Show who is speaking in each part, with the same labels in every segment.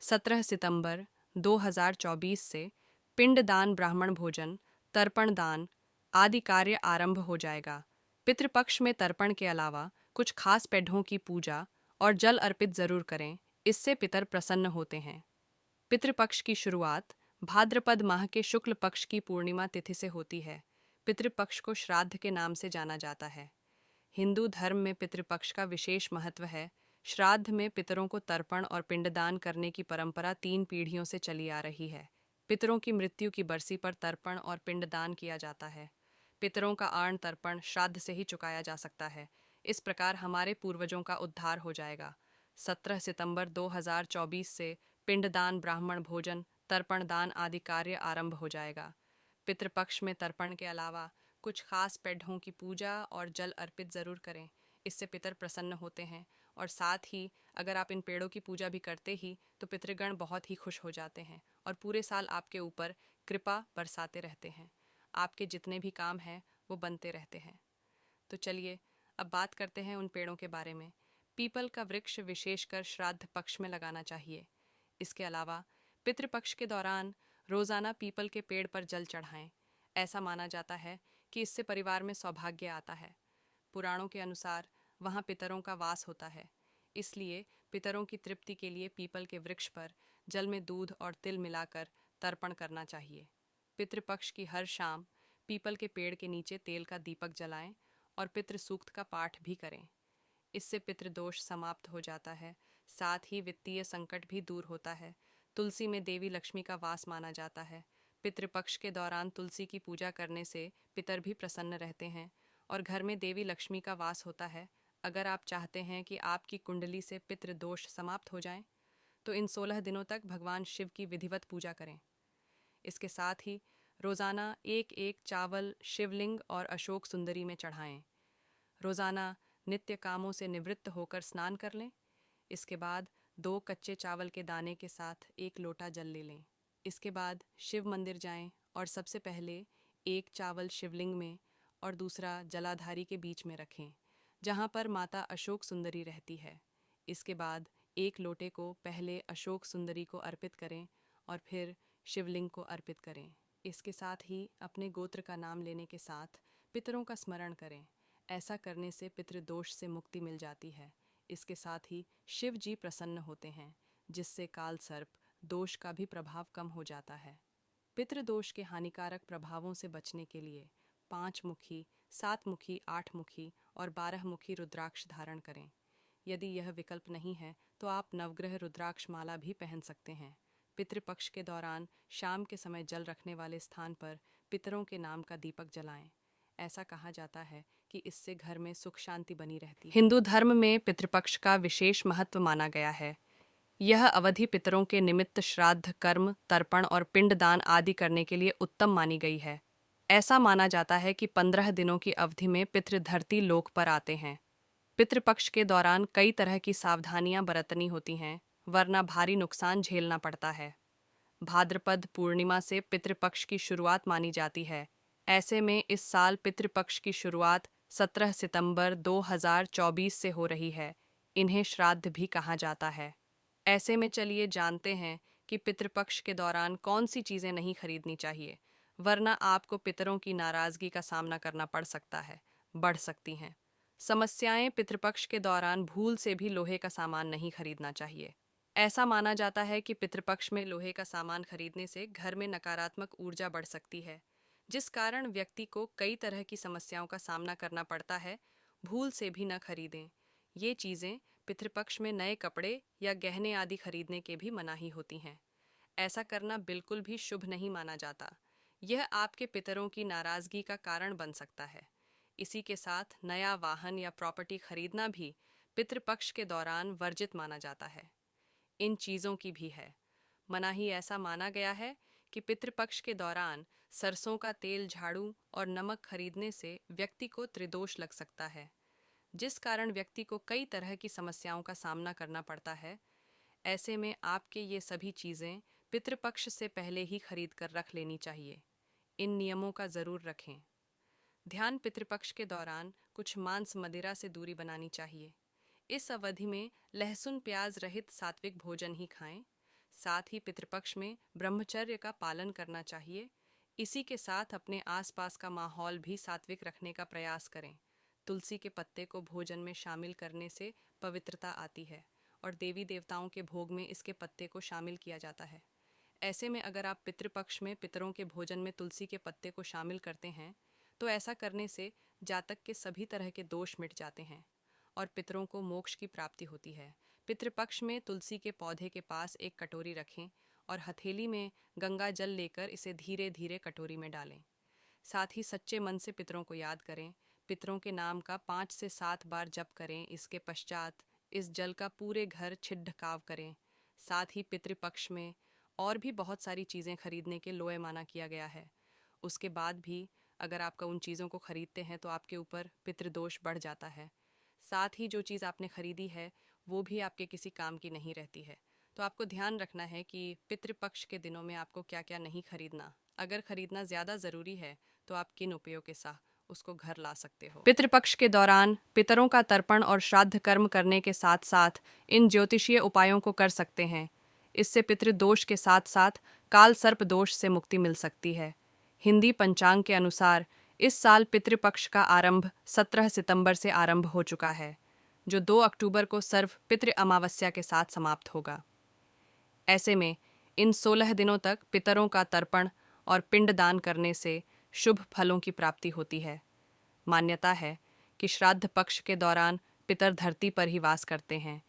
Speaker 1: 17 सितंबर 2024 से पिंडदान, ब्राह्मण भोजन, तर्पण दान आदि कार्य आरंभ हो जाएगा। पितृपक्ष में तर्पण के अलावा कुछ खास पेढ़ों की पूजा और जल अर्पित जरूर करें, इससे पितर प्रसन्न होते हैं। पितृपक्ष की शुरुआत भाद्रपद माह के शुक्ल पक्ष की पूर्णिमा तिथि से होती है। पितृपक्ष को श्राद्ध के नाम से जाना जाता है। हिंदू धर्म में पितृपक्ष का विशेष महत्व है। श्राद्ध में पितरों को तर्पण और पिंडदान करने की परंपरा 3 पीढ़ियों से चली आ रही है। पितरों की मृत्यु की बरसी पर तर्पण और पिंडदान किया जाता है। पितरों का आर्ण तर्पण श्राद्ध से ही चुकाया जा सकता है। इस प्रकार हमारे पूर्वजों का उद्धार हो जाएगा। 17 सितंबर 2024 से पिंडदान, ब्राह्मण भोजन, तर्पण दान आदि कार्य आरंभ हो जाएगा। पितृपक्ष में तर्पण के अलावा कुछ खास पेढ़ों की पूजा और जल अर्पित जरूर करें, इससे पितर प्रसन्न होते हैं। और साथ ही अगर आप इन पेड़ों की पूजा भी करते ही तो पितृगण बहुत ही खुश हो जाते हैं और पूरे साल आपके ऊपर कृपा बरसाते रहते हैं। आपके जितने भी काम हैं वो बनते रहते हैं। तो चलिए अब बात करते हैं उन पेड़ों के बारे में। पीपल का वृक्ष विशेषकर श्राद्ध पक्ष में लगाना चाहिए। इसके अलावा पितृपक्ष के दौरान रोजाना पीपल के पेड़ पर जल चढ़ाएं। ऐसा माना जाता है कि इससे परिवार में सौभाग्य आता है। पुराणों के अनुसार वहाँ पितरों का वास होता है, इसलिए पितरों की तृप्ति के लिए पीपल के वृक्ष पर जल में दूध और तिल मिलाकर तर्पण करना चाहिए। पितृपक्ष की हर शाम पीपल के पेड़ के नीचे तेल का दीपक जलाएं और पितृ सूक्त का पाठ भी करें। इससे पितृदोष समाप्त हो जाता है, साथ ही वित्तीय संकट भी दूर होता है। तुलसी में देवी लक्ष्मी का वास माना जाता है। पितृपक्ष के दौरान तुलसी की पूजा करने से पितर भी प्रसन्न रहते हैं और घर में देवी लक्ष्मी का वास होता है। अगर आप चाहते हैं कि आपकी कुंडली से पितृदोष समाप्त हो जाएं, तो इन 16 दिनों तक भगवान शिव की विधिवत पूजा करें। इसके साथ ही रोज़ाना एक एक चावल शिवलिंग और अशोक सुंदरी में चढ़ाएं। रोज़ाना नित्य कामों से निवृत्त होकर स्नान कर लें। इसके बाद 2 कच्चे चावल के दाने के साथ 1 लोटा जल ले लें। इसके बाद शिव मंदिर जाएं और सबसे पहले एक चावल शिवलिंग में और दूसरा जलाधारी के बीच में रखें, जहाँ पर माता अशोक सुंदरी रहती है। इसके बाद 1 लोटे को पहले अशोक सुंदरी को अर्पित करें और फिर शिवलिंग को अर्पित करें। इसके साथ ही अपने गोत्र का नाम लेने के साथ पितरों का स्मरण करें। ऐसा करने से पितृदोष से मुक्ति मिल जाती है। इसके साथ ही शिव जी प्रसन्न होते हैं, जिससे काल सर्प दोष का भी प्रभाव कम हो जाता है। पितृदोष के हानिकारक प्रभावों से बचने के लिए 5 मुखी, 7 मुखी, 8 मुखी और 12 मुखी रुद्राक्ष धारण करें। यदि यह विकल्प नहीं है तो आप नवग्रह रुद्राक्ष माला भी पहन सकते हैं। पितृपक्ष के दौरान शाम के समय जल रखने वाले स्थान पर पितरों के नाम का दीपक जलाएं। ऐसा कहा जाता है कि इससे घर में सुख शांति बनी रहती है। हिंदू धर्म में पितृपक्ष का विशेष महत्व माना गया है। यह अवधि पितरों के निमित्त श्राद्ध, कर्म, तर्पण और पिंडदान आदि करने के लिए उत्तम मानी गई है। ऐसा माना जाता है कि 15 दिनों की अवधि में पितृ धरती लोक पर आते हैं। पितृपक्ष के दौरान कई तरह की सावधानियां बरतनी होती हैं, वरना भारी नुकसान झेलना पड़ता है। भाद्रपद पूर्णिमा से पितृपक्ष की शुरुआत मानी जाती है। ऐसे में इस साल पितृपक्ष की शुरुआत 17 सितंबर 2024 से हो रही है। इन्हें श्राद्ध भी कहा जाता है। ऐसे में चलिए जानते हैं कि पितृपक्ष के दौरान कौन सी चीज़ें नहीं खरीदनी चाहिए, वरना आपको पितरों की नाराज़गी का सामना करना पड़ सकता है, बढ़ सकती हैं। समस्याएं पितृपक्ष के दौरान भूल से भी लोहे का सामान नहीं खरीदना चाहिए। ऐसा माना जाता है कि पितृपक्ष में लोहे का सामान खरीदने से घर में नकारात्मक ऊर्जा बढ़ सकती है, जिस कारण व्यक्ति को कई तरह की समस्याओं का सामना करना पड़ता है। भूल से भी न खरीदें। ये चीज़ें पितृपक्ष में नए कपड़े या गहने आदि खरीदने के भी मनाही होती हैं। ऐसा करना बिल्कुल भी शुभ नहीं माना जाता। यह आपके पितरों की नाराज़गी का कारण बन सकता है। इसी के साथ नया वाहन या प्रॉपर्टी खरीदना भी पितृपक्ष के दौरान वर्जित माना जाता है। इन चीज़ों की भी है मनाही। ऐसा माना गया है कि पितृपक्ष के दौरान सरसों का तेल, झाड़ू और नमक खरीदने से व्यक्ति को त्रिदोष लग सकता है, जिस कारण व्यक्ति को कई तरह की समस्याओं का सामना करना पड़ता है। ऐसे में आपके ये सभी चीज़ें पितृपक्ष से पहले ही खरीद कर रख लेनी चाहिए। इन नियमों का ज़रूर रखें ध्यान। पितृपक्ष के दौरान कुछ मांस मदिरा से दूरी बनानी चाहिए। इस अवधि में लहसुन प्याज रहित सात्विक भोजन ही खाएं। साथ ही पितृपक्ष में ब्रह्मचर्य का पालन करना चाहिए। इसी के साथ अपने आसपास का माहौल भी सात्विक रखने का प्रयास करें। तुलसी के पत्ते को भोजन में शामिल करने से पवित्रता आती है और देवी देवताओं के भोग में इसके पत्ते को शामिल किया जाता है। ऐसे में अगर आप पितृपक्ष में पितरों के भोजन में तुलसी के पत्ते को शामिल करते हैं तो ऐसा करने से जातक के सभी तरह के दोष मिट जाते हैं और पितरों को मोक्ष की प्राप्ति होती है। पितृपक्ष में तुलसी के पौधे के पास एक कटोरी रखें और हथेली में गंगा जल लेकर इसे धीरे धीरे कटोरी में डालें। साथ ही सच्चे मन से पितरों को याद करें। पितरों के नाम का 5 से 7 बार जप करें। इसके पश्चात इस जल का पूरे घर छिड़काव करें। साथ ही पितृपक्ष में और भी बहुत सारी चीज़ें खरीदने के लोए माना किया गया है। उसके बाद भी अगर आपका उन चीज़ों को खरीदते हैं तो आपके ऊपर पितृदोष बढ़ जाता है। साथ ही जो चीज़ आपने खरीदी है वो भी आपके किसी काम की नहीं रहती है। तो आपको ध्यान रखना है कि पितृपक्ष के दिनों में आपको क्या क्या नहीं खरीदना। अगर खरीदना ज़्यादा ज़रूरी है तो आप किन उपायों के साथ उसको घर ला सकते हो। पितृपक्ष के दौरान पितरों का तर्पण और श्राद्ध कर्म करने के साथ साथ इन ज्योतिषीय उपायों को कर सकते हैं। इससे पितृदोष के साथ साथ काल सर्प दोष से मुक्ति मिल सकती है। हिंदी पंचांग के अनुसार इस साल पितृपक्ष का आरंभ 17 सितंबर से आरंभ हो चुका है, जो 2 अक्टूबर को सर्व पितृ अमावस्या के साथ समाप्त होगा। ऐसे में इन 16 दिनों तक पितरों का तर्पण और पिंडदान करने से शुभ फलों की प्राप्ति होती है। मान्यता है कि श्राद्ध पक्ष के दौरान पितर धरती पर ही वास करते हैं।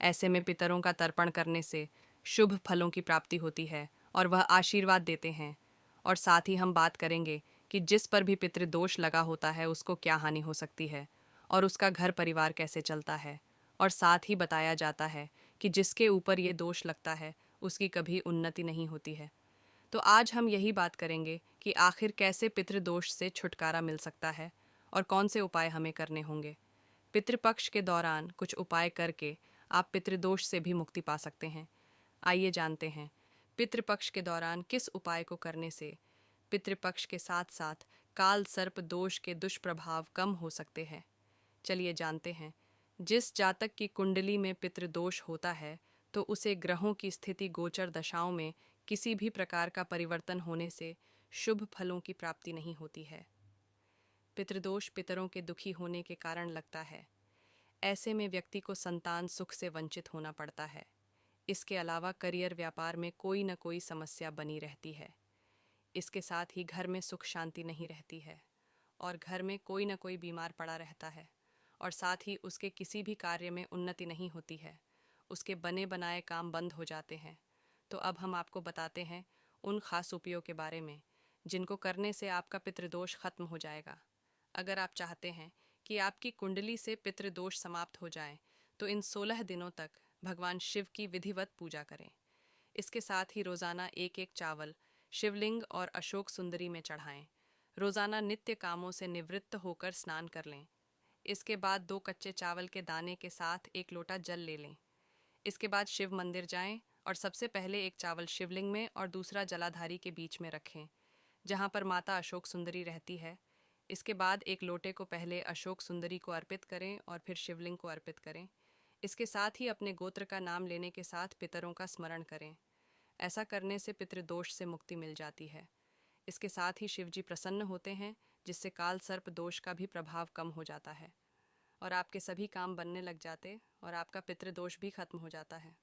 Speaker 1: ऐसे में पितरों का तर्पण करने से शुभ फलों की प्राप्ति होती है और वह आशीर्वाद देते हैं। और साथ ही हम बात करेंगे कि जिस पर भी पितृदोष लगा होता है उसको क्या हानि हो सकती है और उसका घर परिवार कैसे चलता है। और साथ ही बताया जाता है कि जिसके ऊपर ये दोष लगता है उसकी कभी उन्नति नहीं होती है। तो आज हम यही बात करेंगे कि आखिर कैसे पितृदोष से छुटकारा मिल सकता है और कौन से उपाय हमें करने होंगे। पितृपक्ष के दौरान कुछ उपाय करके आप पितृदोष से भी मुक्ति पा सकते हैं। आइए जानते हैं पितृपक्ष के दौरान किस उपाय को करने से पितृपक्ष के साथ साथ काल सर्प दोष के दुष्प्रभाव कम हो सकते हैं। चलिए जानते हैं। जिस जातक की कुंडली में पितृदोष होता है तो उसे ग्रहों की स्थिति गोचर दशाओं में किसी भी प्रकार का परिवर्तन होने से शुभ फलों की प्राप्ति नहीं होती है। पितृदोष पितरों के दुखी होने के कारण लगता है। ऐसे में व्यक्ति को संतान सुख से वंचित होना पड़ता है। इसके अलावा करियर व्यापार में कोई न कोई समस्या बनी रहती है। इसके साथ ही घर में सुख शांति नहीं रहती है और घर में कोई न कोई बीमार पड़ा रहता है और साथ ही उसके किसी भी कार्य में उन्नति नहीं होती है। उसके बने बनाए काम बंद हो जाते हैं। तो अब हम आपको बताते हैं उन खास उपायों के बारे में जिनको करने से आपका पितृदोष खत्म हो जाएगा। अगर आप चाहते हैं कि आपकी कुंडली से पितृदोष समाप्त हो जाए तो इन 16 दिनों तक भगवान शिव की विधिवत पूजा करें। इसके साथ ही रोज़ाना एक एक चावल शिवलिंग और अशोक सुंदरी में चढ़ाएं। रोज़ाना नित्य कामों से निवृत्त होकर स्नान कर लें। इसके बाद 2 कच्चे चावल के दाने के साथ एक लोटा जल ले लें। इसके बाद शिव मंदिर जाएं और सबसे पहले एक चावल शिवलिंग में और दूसरा जलाधारी के बीच में रखें, जहां पर माता अशोक सुंदरी रहती है। इसके बाद एक लोटे को पहले अशोक सुंदरी को अर्पित करें और फिर शिवलिंग को अर्पित करें। इसके साथ ही अपने गोत्र का नाम लेने के साथ पितरों का स्मरण करें। ऐसा करने से पितृदोष से मुक्ति मिल जाती है। इसके साथ ही शिवजी प्रसन्न होते हैं, जिससे काल सर्प दोष का भी प्रभाव कम हो जाता है और आपके सभी काम बनने लग जाते और आपका पितृदोष भी खत्म हो जाता है।